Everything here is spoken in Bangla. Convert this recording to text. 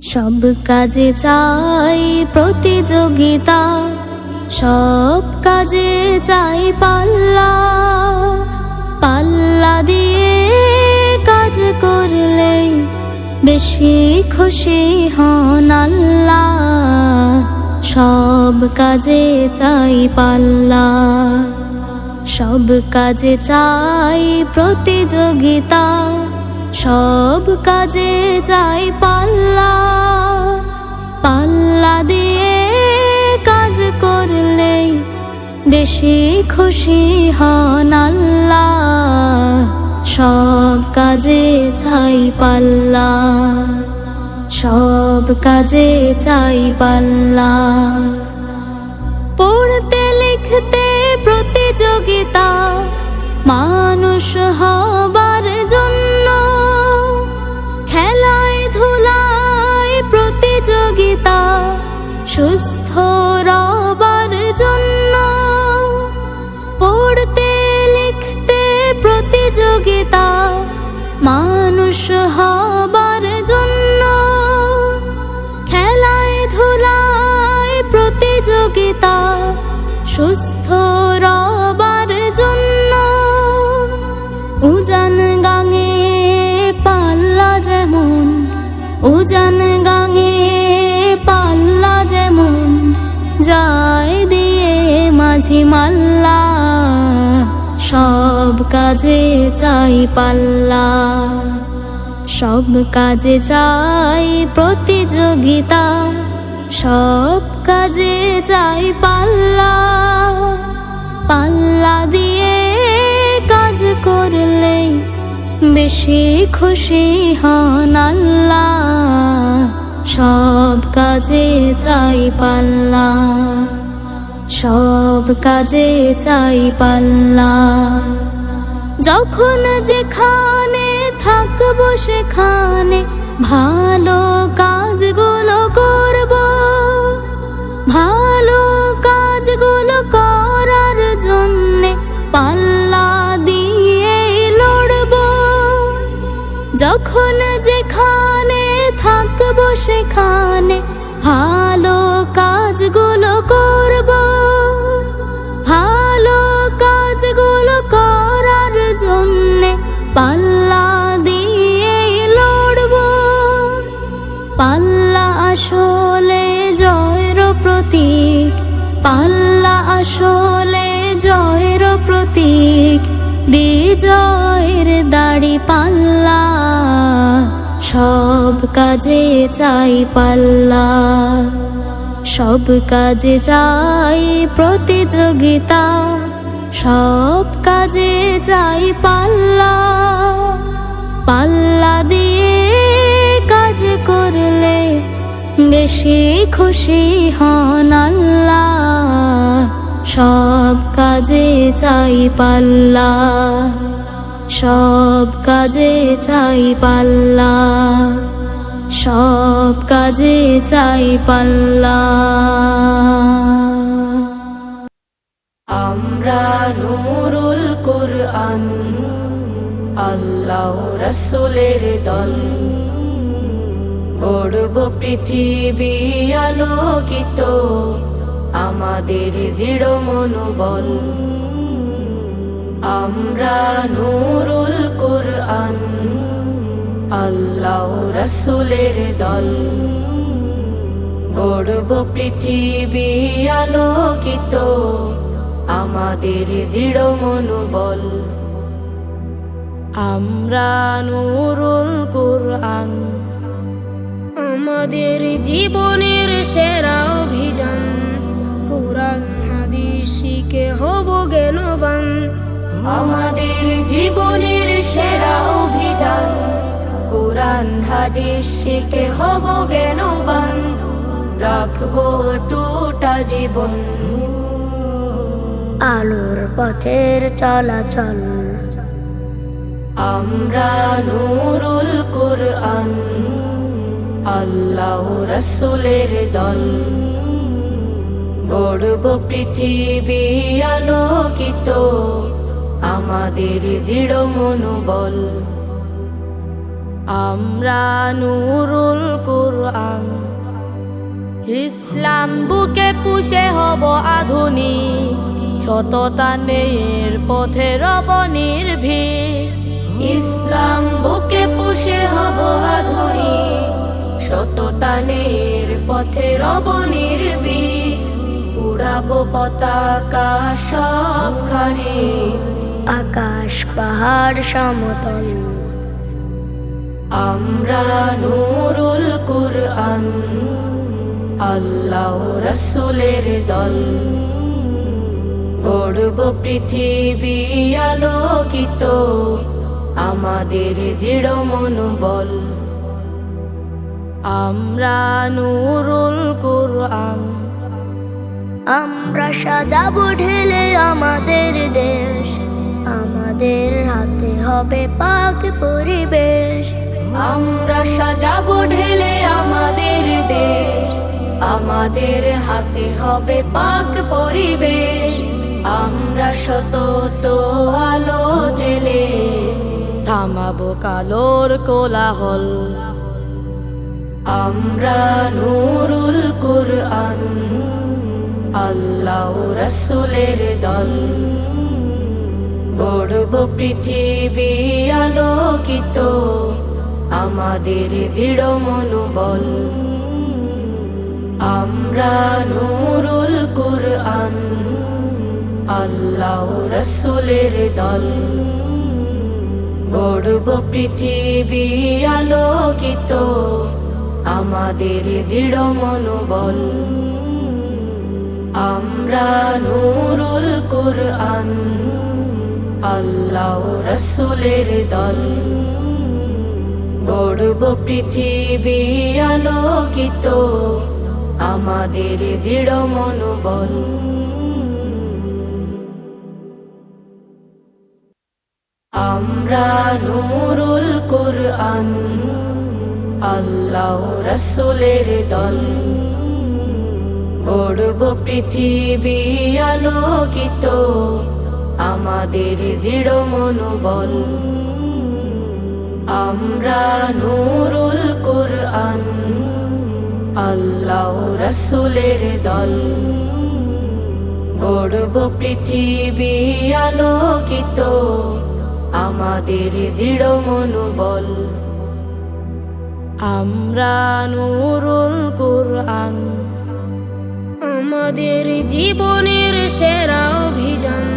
সব কাজে চাই প্রতিযোগিতা, সব কাজে চাই পাল্লা। পাল্লা দিয়ে কাজ করলে বেশি খুশি হন আল্লাহ। সব কাজে চাই পাল্লা, সব কাজে চাই প্রতিযোগিতা, সব কাজে চাই পাল্লা। পাল্লা দিয়ে কাজ করলে বেশি খুশি হন আল্লাহ। সব কাজে চাই পাল্লা, সব কাজে চাই পাল্লা। পড়তে লিখতে প্রতিযোগিতা, মানুষ হবার জন্য। খেলায় ধুলায় প্রতিযোগিতা, সুস্থ রবার জন্য। পড়তে লিখতে প্রতিযোগিতা, মানুষ হবার জন্য। খেলায় ধুলায় প্রতিযোগিতা, সুস্থ রবার জন্য। উজান গাঙে পাল্লা যেমন, উজান গাঙে পাল্লা যেমন, যায় দিয়ে মাঝি মাল্লা। সব কাজে চাই পাল্লা, সব কাজে চাই প্রতিযোগিতা, সব কাজে চাই পাল্লা। পাল্লা দিয়ে কাজ করলে বেশি খুশি হন আল্লাহ। সব কাজে চাই পাল্লা, সব কাজে চাই পাল্লা। যখন যেখানে থাকবো সেখানে ভালো কাজগুলো করব। ভালো কাজগুলো করার জন্যে পাল্লা দিয়ে লড়ব। যখন যেখানে থাকবো সেখানে ভালো কাজগুলো করব। ভালো কাজগুলো করার জন্যে পাল্লা দিয়ে লড়ব। পাল্লা আসলে জয়ের প্রতীক, পাল্লা আসলে জয়ের প্রতীক। বিজয়ের দাড়ি পাল্লা, সব কাজে চাই পাল্লা, সব কাজে চাই প্রতিযোগিতা, সব কাজে চাই পাল্লা। পাল্লা দিয়ে কাজ করলে বেশি খুশি হন আল্লাহ। সব কাজে চাই পাল্লা, সব কাজে চাই পাল্লা, সব কাজে চাই পাল্লা। আমরা নূরুল কুরআন, আল্লাহ রাসূলের দল। গড়ব পৃথিবী আলোকিত, আমাদের দৃঢ় মনোবল। আমরা নূরুল কুরআন, আল্লাহ রাসূলের দল। গড়ব পৃথিবী আলোকিত, আমাদের দৃঢ় মনোবল। আমরা নূরুল কুরআন, আমাদের জীবনের সেরা অভিযান। কুরআন হাদিস শিখে হব জ্ঞানবান। আমাদের জীবনের সেরা অভিযান। কুরআন হাদিস শিখে হব জ্ঞানবান। রাখবো টুটা জীবন, আলোর পথের চলাচল। আমরা নূরুল কুরআন, আল্লাহ রাসূলের দল। গড়ব পৃথিবী আলোকিত, আমাদের দৃঢ় মনোবল। আমরা নূরুল কুরআন, ইসলাম বুকে পুষে হব আধুনিক, সততা নেয়ের পথে রব নির্ভীক। ইসলাম বুকে পুষে হব আধুনিক, সততানের পথে রব নির্ভীক। উড়াবো পতাকা সবখানে, আকাশ পাহাড় সমতল। আমরা নূরুল কুরআন, আল্লাহ রাসূলের দল। গড়ব পৃথিবী আলোকিত, আমাদের দৃঢ় মনোবল। আমরা নূরুল কুরআন, আমরা সাজাবো ঢেলে আমাদের দেশ, আমাদের হাতে হবে পাক পরিবেশ। আমরা সাজাবো ঢেলে আমাদের দেশ, আমাদের হাতে হবে পাক পরিবেশ। আমরা সতত আলো জেলে থামাবো কালোর কোলাহল। আমরা নূরুল কুরআন, আল্লাহ রাসূলের দল। গড়ব পৃথিবী আলোকিত, আমাদের দৃঢ় মনোবল। আমরা নূরুল কুরআন, আল্লাহ রাসূলের দল। গড়ব পৃথিবী আলোকিত, আমাদের দৃঢ় মনোবল। আমরা নূরুল কুরআন, আল্লাহ রাসূলের দল। গড়ব পৃথিবী আলোকিত, আমাদের দৃঢ় মনোবল। আমরা নূরুল কুরআন, আল্লাহ রাসূলের দল। গড়ব পৃথিবী আলোকিত, আমাদের দৃঢ় মনোবল। আমরা নূরুল কুরআন, আল্লাহ রাসূলের দল। গড়ব পৃথিবী আলোকিত, আমাদের দৃঢ় মনোবল। আমরা নূরুল কুরআন, আমাদের জীবনের সেরা অভিযান।